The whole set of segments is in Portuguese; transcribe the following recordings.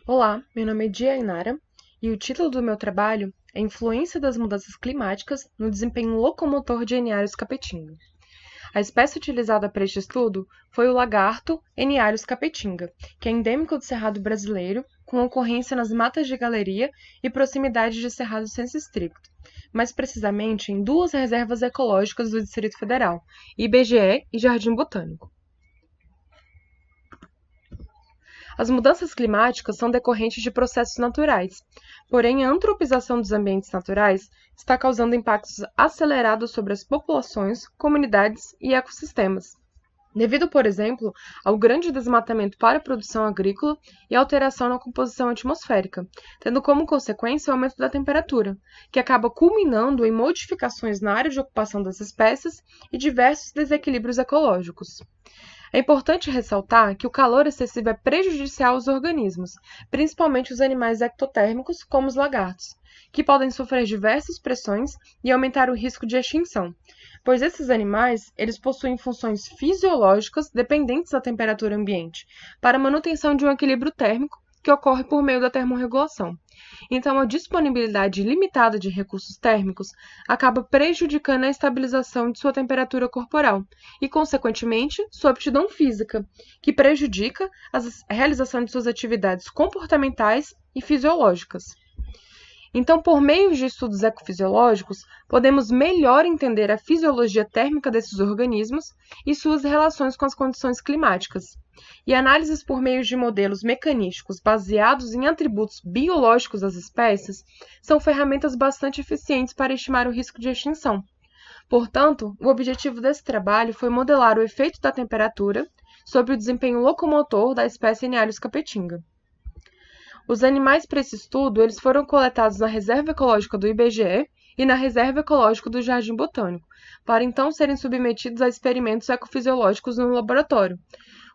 Olá, meu nome é Diainara e o título do meu trabalho é Influência das mudanças climáticas no desempenho locomotor de Enialios capetinga. A espécie utilizada para este estudo foi o lagarto Enialios capetinga, que é endêmico do Cerrado brasileiro, com ocorrência nas matas de galeria e proximidade de Cerrado Senso Stricto, mais precisamente em duas reservas ecológicas do Distrito Federal, IBGE e Jardim Botânico. As mudanças climáticas são decorrentes de processos naturais, porém a antropização dos ambientes naturais está causando impactos acelerados sobre as populações, comunidades e ecossistemas, devido, por exemplo, ao grande desmatamento para a produção agrícola e alteração na composição atmosférica, tendo como consequência o aumento da temperatura, que acaba culminando em modificações na área de ocupação das espécies e diversos desequilíbrios ecológicos. É importante ressaltar que o calor excessivo é prejudicial aos organismos, principalmente os animais ectotérmicos, como os lagartos, que podem sofrer diversas pressões e aumentar o risco de extinção, pois esses animais eles possuem funções fisiológicas dependentes da temperatura ambiente, para a manutenção de um equilíbrio térmico que ocorre por meio da termorregulação. Então, a disponibilidade limitada de recursos térmicos acaba prejudicando a estabilização de sua temperatura corporal e, consequentemente, sua aptidão física, que prejudica a realização de suas atividades comportamentais e fisiológicas. Então, por meio de estudos ecofisiológicos, podemos melhor entender a fisiologia térmica desses organismos e suas relações com as condições climáticas. E análises por meio de modelos mecanísticos baseados em atributos biológicos das espécies são ferramentas bastante eficientes para estimar o risco de extinção. Portanto, o objetivo desse trabalho foi modelar o efeito da temperatura sobre o desempenho locomotor da espécie Enialios capetinga. Os animais para esse estudo eles foram coletados na Reserva Ecológica do IBGE e na Reserva Ecológica do Jardim Botânico, para então serem submetidos a experimentos ecofisiológicos no laboratório,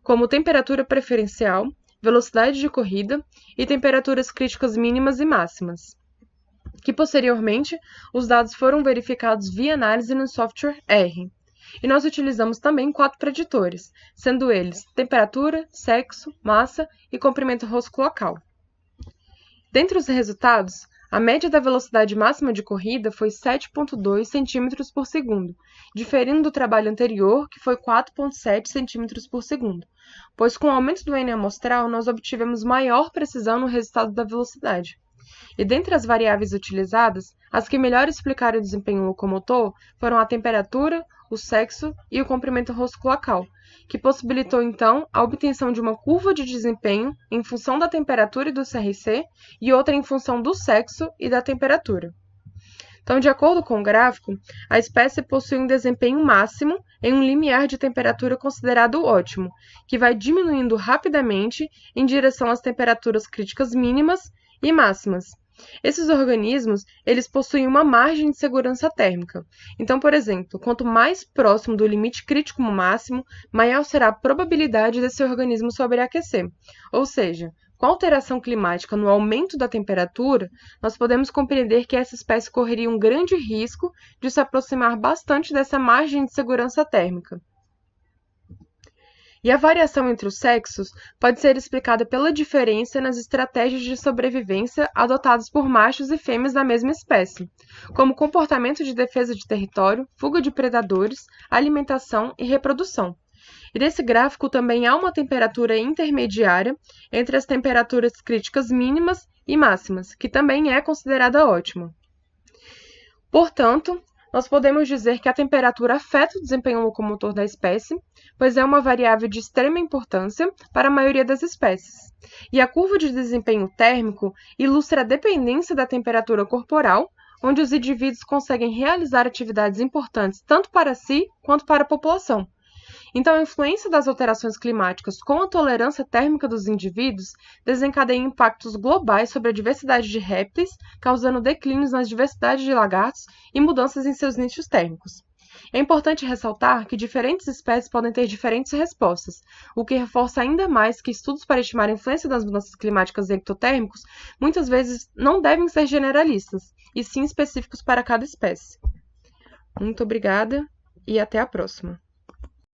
como temperatura preferencial, velocidade de corrida e temperaturas críticas mínimas e máximas, que posteriormente os dados foram verificados via análise no software R. E nós utilizamos também 4 preditores, sendo eles temperatura, sexo, massa e comprimento rosco local. Dentre os resultados, a média da velocidade máxima de corrida foi 7,2 cm por segundo, diferindo do trabalho anterior, que foi 4,7 cm por segundo, pois com o aumento do N amostral nós obtivemos maior precisão no resultado da velocidade. E dentre as variáveis utilizadas, as que melhor explicaram o desempenho locomotor foram a temperatura, o sexo e o comprimento rosco local, que possibilitou então a obtenção de uma curva de desempenho em função da temperatura e do CRC e outra em função do sexo e da temperatura. Então, de acordo com o gráfico, a espécie possui um desempenho máximo em um limiar de temperatura considerado ótimo, que vai diminuindo rapidamente em direção às temperaturas críticas mínimas e máximas. Esses organismos, eles possuem uma margem de segurança térmica. Então, por exemplo, quanto mais próximo do limite crítico máximo, maior será a probabilidade desse organismo sobreaquecer. Ou seja, com a alteração climática no aumento da temperatura, nós podemos compreender que essa espécie correria um grande risco de se aproximar bastante dessa margem de segurança térmica. E a variação entre os sexos pode ser explicada pela diferença nas estratégias de sobrevivência adotadas por machos e fêmeas da mesma espécie, como comportamento de defesa de território, fuga de predadores, alimentação e reprodução. E nesse gráfico também há uma temperatura intermediária entre as temperaturas críticas mínimas e máximas, que também é considerada ótima. Portanto, nós podemos dizer que a temperatura afeta o desempenho locomotor da espécie, pois é uma variável de extrema importância para a maioria das espécies. E a curva de desempenho térmico ilustra a dependência da temperatura corporal, onde os indivíduos conseguem realizar atividades importantes tanto para si quanto para a população. Então, a influência das alterações climáticas com a tolerância térmica dos indivíduos desencadeia impactos globais sobre a diversidade de répteis, causando declínios nas diversidades de lagartos e mudanças em seus nichos térmicos. É importante ressaltar que diferentes espécies podem ter diferentes respostas, o que reforça ainda mais que estudos para estimar a influência das mudanças climáticas em ectotérmicos muitas vezes não devem ser generalistas, e sim específicos para cada espécie. Muito obrigada e até a próxima!